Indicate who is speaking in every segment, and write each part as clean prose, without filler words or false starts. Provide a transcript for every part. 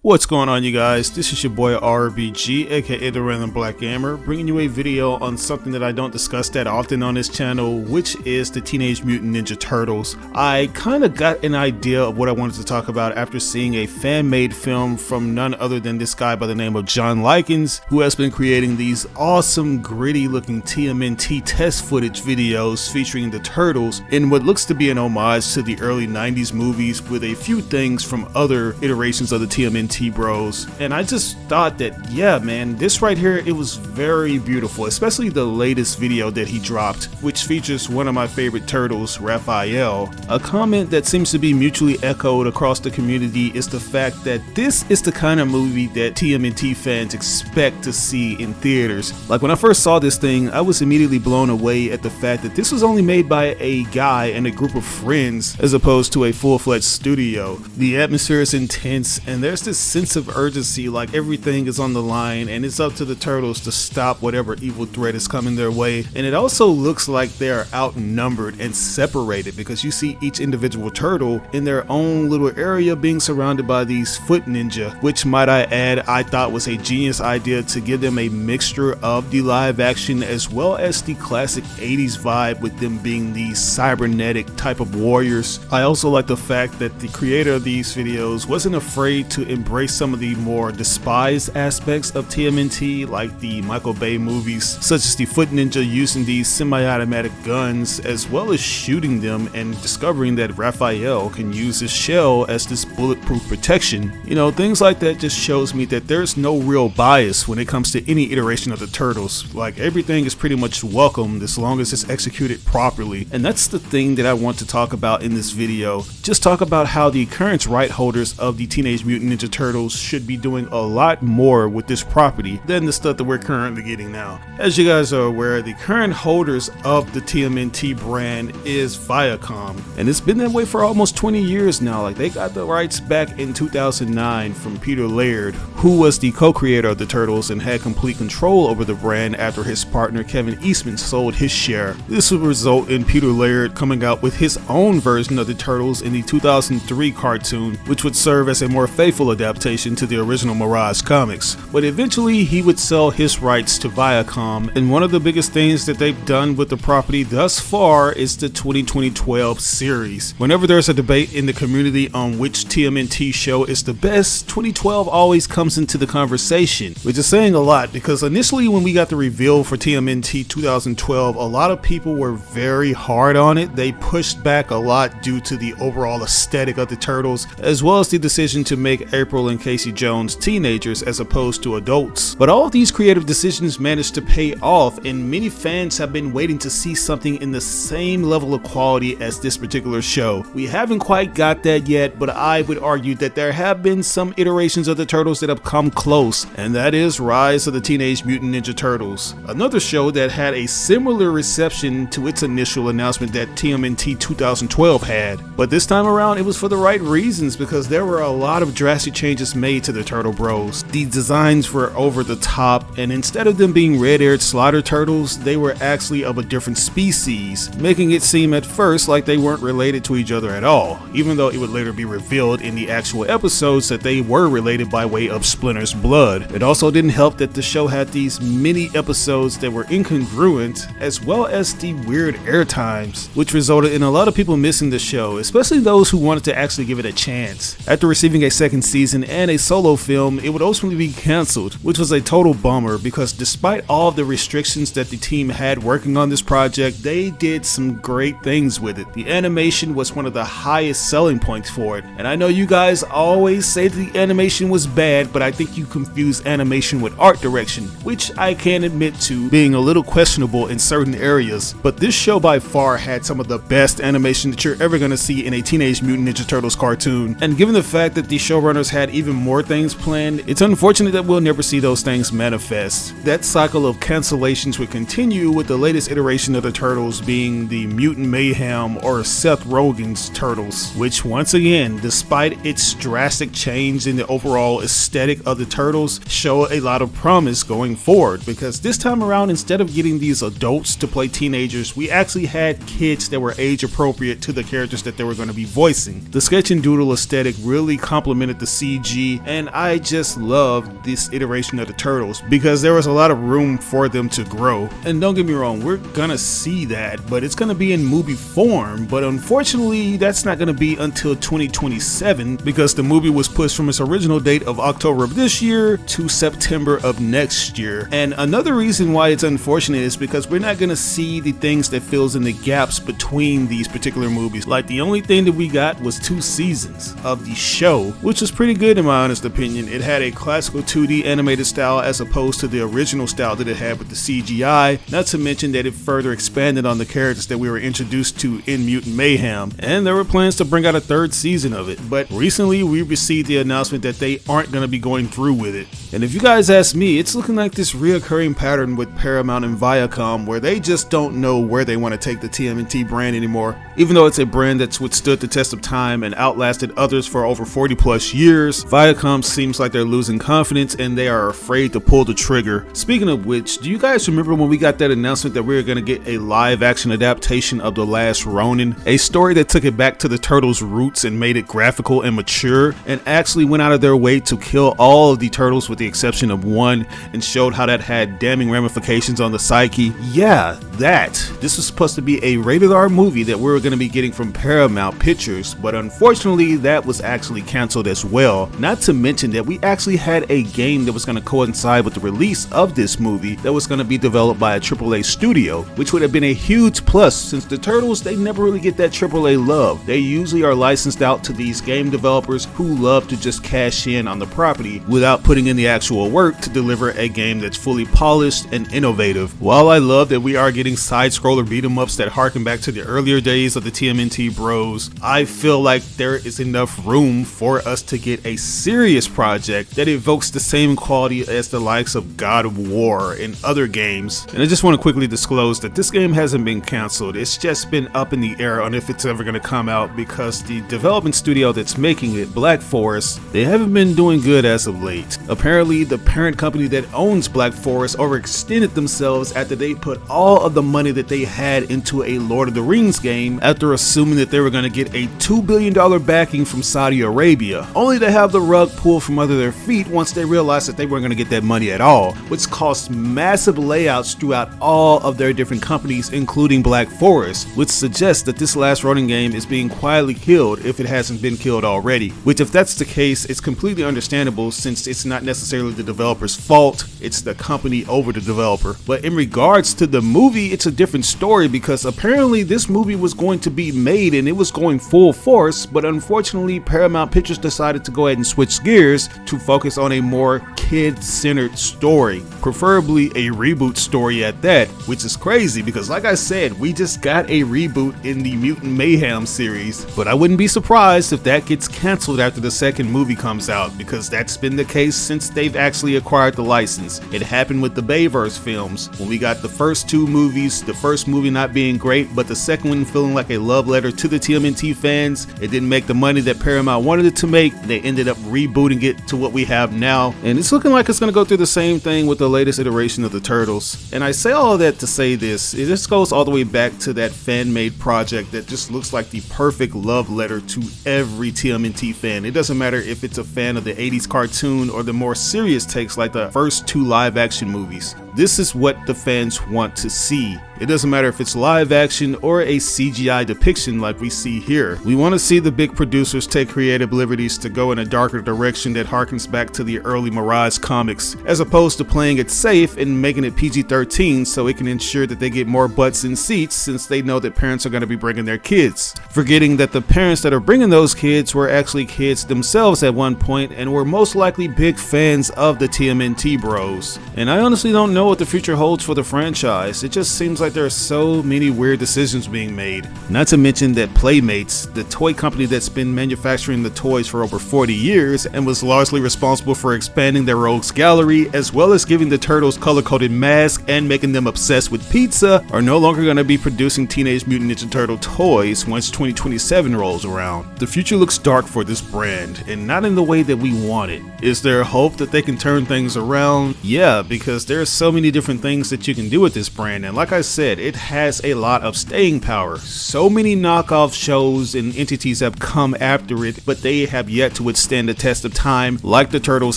Speaker 1: What's going on, you guys? This is your boy RBG, aka the Random Black Gamer, bringing you a video on something that I don't discuss that often on this channel, which is the Teenage Mutant Ninja Turtles. I kind of got an idea of what I wanted to talk about after seeing a fan-made film from none other than this guy by the name of John Lyens, who has been creating these awesome, gritty-looking TMNT test footage videos featuring the Turtles in what looks to be an homage to the early 90s movies with a few things from other iterations of the TMNT Bros. And I just thought that, yeah man, this right here, it was very beautiful, especially the latest video that he dropped, which features one of my favorite turtles, Raphael. A comment that seems to be mutually echoed across the community is the fact that this is the kind of movie that TMNT fans expect to see in theaters. Like, when I first saw this thing, I was immediately blown away at the fact that this was only made by a guy and a group of friends as opposed to a full-fledged studio. The atmosphere is intense, and there's this sense of urgency, like everything is on the line and it's up to the Turtles to stop whatever evil threat is coming their way. And it also looks like they are outnumbered and separated, because you see each individual turtle in their own little area being surrounded by these foot ninja, which, might I add, I thought was a genius idea to give them a mixture of the live action as well as the classic 80s vibe, with them being these cybernetic type of warriors. I also like the fact that the creator of these videos wasn't afraid to embrace some of the more despised aspects of TMNT, like the Michael Bay movies, such as the foot ninja using these semi-automatic guns, as well as shooting them and discovering that Raphael can use his shell as this bulletproof protection. You know, things like that just shows me that there's no real bias when it comes to any iteration of the Turtles. Like, everything is pretty much welcomed as long as it's executed properly. And that's the thing that I want to talk about in this video. Just talk about how the current right holders of the Teenage Mutant Ninja Turtles should be doing a lot more with this property than the stuff that we're currently getting now. As you guys are aware, the current holders of the TMNT brand is Viacom, and it's been that way for almost 20 years now. Like, they got the rights back in 2009 from Peter Laird, who was the co-creator of the Turtles and had complete control over the brand after his partner Kevin Eastman sold his share. This would result in Peter Laird coming out with his own version of the Turtles in the 2003 cartoon, which would serve as a more faithful adaptation to the original Mirage comics. But eventually he would sell his rights to Viacom, and one of the biggest things that they've done with the property thus far is the 2012 series. Whenever there's a debate in the community on which TMNT show is the best, 2012 always comes into the conversation, which is saying a lot, because initially when we got the reveal for TMNT 2012, a lot of people were very hard on it. They pushed back a lot due to the overall aesthetic of the Turtles, as well as the decision to make April and Casey Jones teenagers as opposed to adults. But all of these creative decisions managed to pay off, and many fans have been waiting to see something in the same level of quality as this particular show. We haven't quite got that yet, but I would argue that there have been some iterations of the Turtles that have come close, and that is Rise of the Teenage Mutant Ninja Turtles, another show that had a similar reception to its initial announcement that TMNT 2012 had. But this time around, it was for the right reasons, because there were a lot of drastic changes made to the Turtle Bros. The designs were over the top, and instead of them being red-haired slaughter turtles, they were actually of a different species, making it seem at first like they weren't related to each other at all, even though it would later be revealed in the actual episodes that they were related by way of Splinter's blood. It also didn't help that the show had these mini episodes that were incongruent, as well as the weird air times, which resulted in a lot of people missing the show, especially those who wanted to actually give it a chance. After receiving a second season and a solo film, it would ultimately be cancelled, which was a total bummer, because despite all of the restrictions that the team had working on this project, they did some great things with it. The animation was one of the highest selling points for it, and I know you guys always say that the animation was bad, but I think you confuse animation with art direction, which I can admit to being a little questionable in certain areas. But this show by far had some of the best animation that you're ever going to see in a Teenage Mutant Ninja Turtles cartoon, and given the fact that the showrunners had even more things planned, it's unfortunate that we'll never see those things manifest. That cycle of cancellations would continue, with the latest iteration of the Turtles being the Mutant Mayhem or Seth Rogen's Turtles, which once again, despite its drastic change in the overall aesthetic of the Turtles, show a lot of promise going forward, because this time around, instead of getting these adults to play teenagers, we actually had kids that were age appropriate to the characters that they were going to be voicing. The sketch and doodle aesthetic really complemented the CG RPG, and I just love this iteration of the Turtles because there was a lot of room for them to grow. And don't get me wrong, we're gonna see that, but it's gonna be in movie form. But unfortunately, that's not gonna be until 2027 because the movie was pushed from its original date of October of this year to September of next year. And another reason why it's unfortunate is because we're not gonna see the things that fills in the gaps between these particular movies. Like, the only thing that we got was 2 seasons of the show, which was pretty good in my honest opinion. It had a classical 2D animated style as opposed to the original style that it had with the CGI, not to mention that it further expanded on the characters that we were introduced to in Mutant Mayhem, and there were plans to bring out a 3rd season of it. But recently we received the announcement that they aren't going to be going through with it. And if you guys ask me, it's looking like this reoccurring pattern with Paramount and Viacom where they just don't know where they want to take the TMNT brand anymore. Even though it's a brand that's withstood the test of time and outlasted others for over 40 plus years, Viacom seems like they're losing confidence and they are afraid to pull the trigger. Speaking of which, do you guys remember when we got that announcement that we were going to get a live action adaptation of The Last Ronin? A story that took it back to the Turtles' roots and made it graphical and mature, and actually went out of their way to kill all of the Turtles with the exception of one, and showed how that had damning ramifications on the psyche. Yeah, this was supposed to be a rated R movie that we were going to be getting from Paramount Pictures, but unfortunately that was actually canceled as well. Not to mention that we actually had a game that was going to coincide with the release of this movie that was going to be developed by a AAA studio, which would have been a huge plus since the Turtles, they never really get that AAA love. They usually are licensed out to these game developers who love to just cash in on the property without putting in the actual work to deliver a game that's fully polished and innovative. While I love that we are getting side-scroller beat-em-ups that harken back to the earlier days of the TMNT Bros, I feel like there is enough room for us to get a serious project that evokes the same quality as the likes of God of War and other games. And I just want to quickly disclose that this game hasn't been canceled, it's just been up in the air on if it's ever going to come out because the development studio that's making it, Black Forest, they haven't been doing good as of late. Apparently the parent company that owns Black Forest overextended themselves after they put all of the money that they had into a Lord of the Rings game after assuming that they were going to get a $2 billion backing from Saudi Arabia, only to have the rug pulled from under their feet once they realized that they weren't going to get that money at all, which caused massive layouts throughout all of their different companies including Black Forest, which suggests that this Last Ronin game is being quietly killed if it hasn't been killed already, which if that's the case, it's completely understandable since it's not necessarily the developer's fault, it's the company over the developer. But in regards to the movie, it's a different story because apparently this movie was going to be made and it was going full force, but unfortunately Paramount Pictures decided to go ahead and switch gears to focus on a more kid-centered story, preferably a reboot story at that, which is crazy because like I said, we just got a reboot in the Mutant Mayhem series, but I wouldn't be surprised if that gets canceled after the 2nd movie comes out because that's been the case since they've actually acquired the license. It happened with the Bayverse films when we got the first 2 movies, the first movie not being great but the second one feeling like a love letter to the TMNT fans. It didn't make the money that Paramount wanted it to make. They ended up rebooting it to what we have now, and it's looking like it's going to go through the same thing with the latest iteration of the Turtles. And I say all of that to say this, it just goes all the way back to that fan-made project that just looks like the perfect love letter to every TMNT fan. It doesn't matter if it's a fan of the 80s cartoon or the more serious takes like the first 2 live action movies. This is what the fans want to see. It doesn't matter if it's live action or a CGI depiction like we see here. We want to see the big producers take creative liberties to go in a darker direction that harkens back to the early Mirage comics, as opposed to playing it safe and making it PG-13 so it can ensure that they get more butts in seats since they know that parents are going to be bringing their kids. Forgetting that the parents that are bringing those kids were actually kids themselves at one point and were most likely big fans of the TMNT Bros. And I honestly don't know what the future holds for the franchise. It just seems like there are so many weird decisions being made. Not to mention that Playmates, the toy company that's been manufacturing the toys for over 40 years and was largely responsible for expanding their rogues gallery as well as giving the Turtles color-coded masks and making them obsessed with pizza, are no longer going to be producing Teenage Mutant Ninja Turtle toys once 2027 rolls around. The future looks dark for this brand, and not in the way that we want it. Is there hope that they can turn things around? Yeah, because there are so many different things that you can do with this brand, and like I said, it has a lot of staying power. So many knockoff shows and entities have come after it, but they have yet to withstand the test of time like the Turtles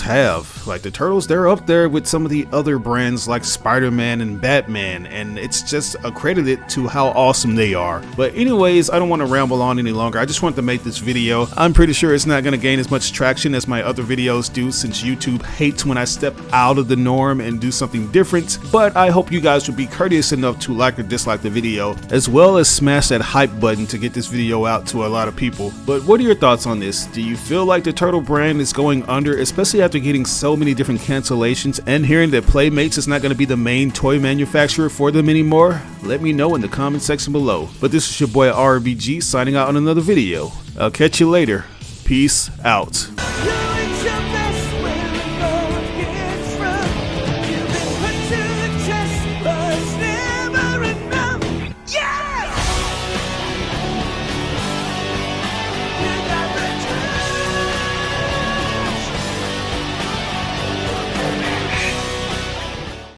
Speaker 1: have. Like the Turtles, they're up there with some of the other brands like Spider-Man and Batman, and it's just accredited to how awesome they are. But anyways, I don't want to ramble on any longer. I just want to make this video. I'm pretty sure it's not going to gain as much traction as my other videos do, since YouTube hates when I step out of the norm and do something different, but I hope you guys would be courteous enough to like or dislike the video, as well as smash that hype button to get this video out to a lot of people. But what are your thoughts on this? Do you feel like the Turtle brand is going under, especially after getting so many different cancellations and hearing that Playmates is not going to be the main toy manufacturer for them anymore? Let me know in the comment section below. But this is your boy RBG signing out on another video. I'll catch you later. Peace out.